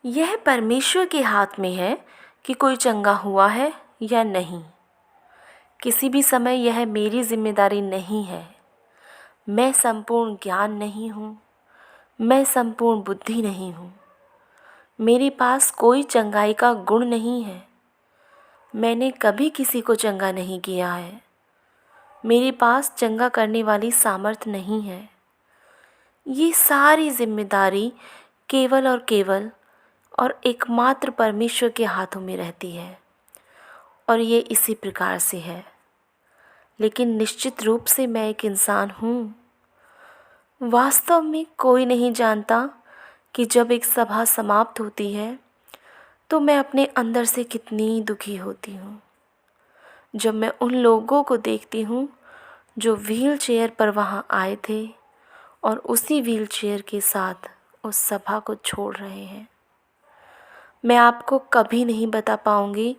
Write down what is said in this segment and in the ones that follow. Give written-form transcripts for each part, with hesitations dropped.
यह परमेश्वर के हाथ में है कि कोई चंगा हुआ है या नहीं। किसी भी समय यह मेरी जिम्मेदारी नहीं है। मैं संपूर्ण ज्ञान नहीं हूँ, मैं संपूर्ण बुद्धि नहीं हूँ। मेरे पास कोई चंगाई का गुण नहीं है। मैंने कभी किसी को चंगा नहीं किया है। मेरे पास चंगा करने वाली सामर्थ नहीं है। ये सारी जिम्मेदारी केवल और केवल और एकमात्र परमेश्वर के हाथों में रहती है, और ये इसी प्रकार से है। लेकिन निश्चित रूप से मैं एक इंसान हूँ। वास्तव में कोई नहीं जानता कि जब एक सभा समाप्त होती है तो मैं अपने अंदर से कितनी दुखी होती हूँ। जब मैं उन लोगों को देखती हूँ जो व्हील चेयर पर वहाँ आए थे और उसी व्हील चेयर के साथ उस सभा को छोड़ रहे हैं। मैं आपको कभी नहीं बता पाऊँगी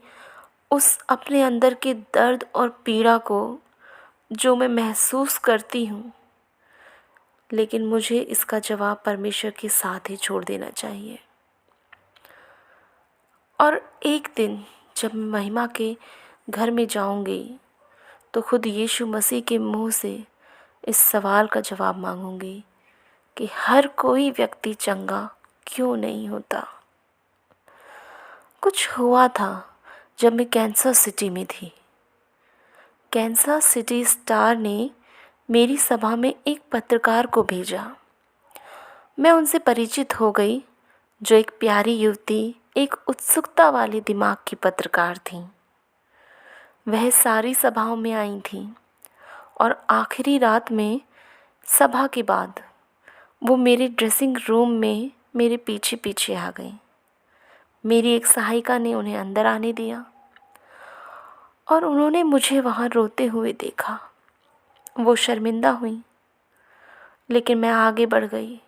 उस अपने अंदर के दर्द और पीड़ा को जो मैं महसूस करती हूँ, लेकिन मुझे इसका जवाब परमेश्वर के साथ ही छोड़ देना चाहिए। और एक दिन जब मैं महिमा के घर में जाऊंगी तो खुद यीशु मसीह के मुंह से इस सवाल का जवाब मांगूंगी कि हर कोई व्यक्ति चंगा क्यों नहीं होता। कुछ हुआ था जब मैं कैंसस सिटी में थी। कैंसस सिटी स्टार ने मेरी सभा में एक पत्रकार को भेजा। मैं उनसे परिचित हो गई, जो एक प्यारी युवती, एक उत्सुकता वाले दिमाग की पत्रकार थी। वह सारी सभाओं में आई थी और आखिरी रात में सभा के बाद वो मेरे ड्रेसिंग रूम में मेरे पीछे पीछे आ गई। मेरी एक सहायिका ने उन्हें अंदर आने दिया और उन्होंने मुझे वहाँ रोते हुए देखा। वो शर्मिंदा हुई, लेकिन मैं आगे बढ़ गई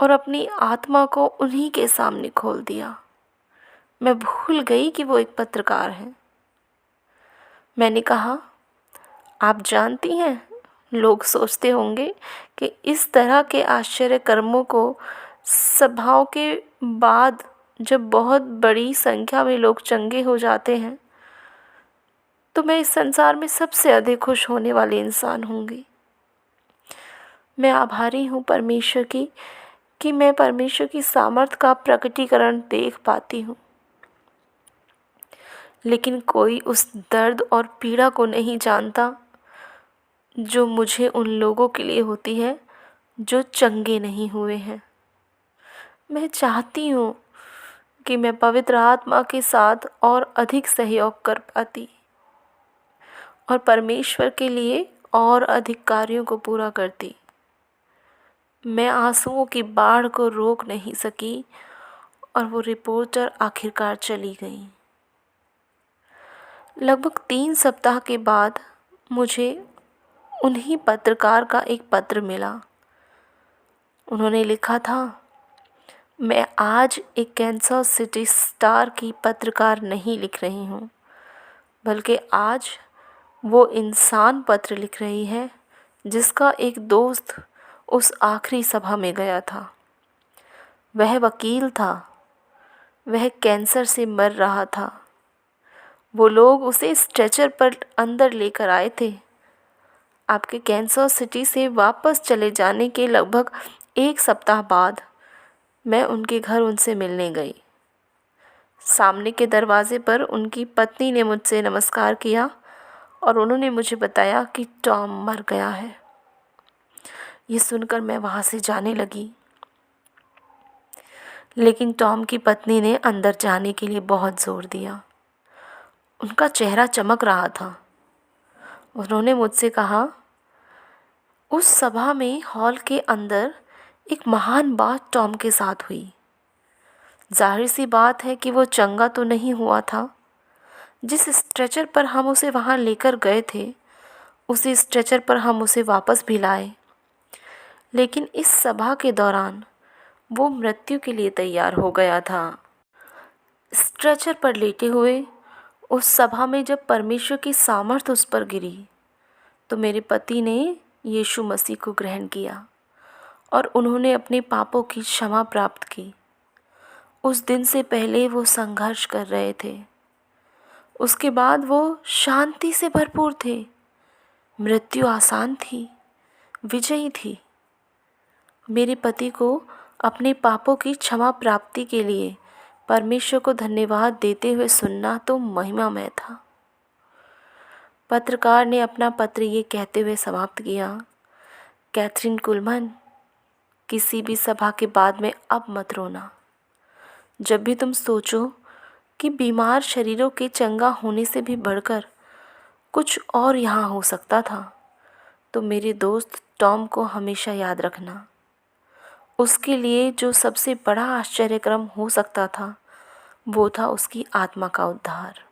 और अपनी आत्मा को उन्हीं के सामने खोल दिया। मैं भूल गई कि वो एक पत्रकार हैं। मैंने कहा, आप जानती हैं, लोग सोचते होंगे कि इस तरह के आश्चर्य कर्मों को सभाओं के बाद जब बहुत बड़ी संख्या में लोग चंगे हो जाते हैं तो मैं इस संसार में सबसे अधिक खुश होने वाली इंसान होंगी। मैं आभारी हूँ परमेश्वर की कि मैं परमेश्वर की सामर्थ का प्रकटीकरण देख पाती हूँ। लेकिन कोई उस दर्द और पीड़ा को नहीं जानता जो मुझे उन लोगों के लिए होती है जो चंगे नहीं हुए हैं। मैं चाहती हूँ कि मैं पवित्र आत्मा के साथ और अधिक सहयोग कर पाती और परमेश्वर के लिए और अधिक कार्यों को पूरा करती। मैं आंसुओं की बाढ़ को रोक नहीं सकी और वो रिपोर्टर आखिरकार चली गई। लगभग 3 सप्ताह के बाद मुझे उन्हीं पत्रकार का एक पत्र मिला। उन्होंने लिखा था, मैं आज एक कैंसस सिटी स्टार की पत्रकार नहीं लिख रही हूँ, बल्कि आज वो इंसान पत्र लिख रही है जिसका एक दोस्त उस आखिरी सभा में गया था। वह वकील था। वह कैंसर से मर रहा था। वो लोग उसे स्ट्रेचर पर अंदर लेकर आए थे। आपके कैंसस सिटी से वापस चले जाने के लगभग 1 सप्ताह बाद मैं उनके घर उनसे मिलने गई। सामने के दरवाजे पर उनकी पत्नी ने मुझसे नमस्कार किया और उन्होंने मुझे बताया कि टॉम मर गया है। ये सुनकर मैं वहाँ से जाने लगी, लेकिन टॉम की पत्नी ने अंदर जाने के लिए बहुत ज़ोर दिया। उनका चेहरा चमक रहा था। उन्होंने मुझसे कहा, उस सभा में हॉल के अंदर एक महान बात टॉम के साथ हुई। जाहिर सी बात है कि वो चंगा तो नहीं हुआ था। जिस स्ट्रेचर पर हम उसे वहाँ लेकर गए थे, उसी स्ट्रेचर पर हम उसे वापस भी लाए, लेकिन इस सभा के दौरान वो मृत्यु के लिए तैयार हो गया था। स्ट्रेचर पर लेटे हुए उस सभा में जब परमेश्वर की सामर्थ उस पर गिरी तो मेरे पति ने यीशु मसीह को ग्रहण किया और उन्होंने अपने पापों की क्षमा प्राप्त की। उस दिन से पहले वो संघर्ष कर रहे थे, उसके बाद वो शांति से भरपूर थे। मृत्यु आसान थी, विजयी थी। मेरे पति को अपने पापों की क्षमा प्राप्ति के लिए परमेश्वर को धन्यवाद देते हुए सुनना तो महिमामय था। पत्रकार ने अपना पत्र ये कहते हुए समाप्त किया, कैथरीन कुलमन, किसी भी सभा के बाद में अब मत रोना। जब भी तुम सोचो कि बीमार शरीरों के चंगा होने से भी बढ़कर कुछ और यहाँ हो सकता था, तो मेरे दोस्त टॉम को हमेशा याद रखना। उसके लिए जो सबसे बड़ा आश्चर्यक्रम हो सकता था वो था उसकी आत्मा का उद्धार।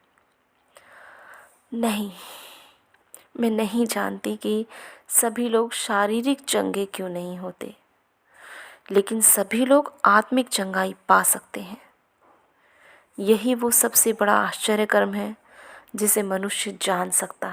नहीं, मैं नहीं जानती कि सभी लोग शारीरिक चंगे क्यों नहीं होते, लेकिन सभी लोग आत्मिक चंगाई पा सकते हैं। यही वो सबसे बड़ा आश्चर्यक्रम है जिसे मनुष्य जान सकता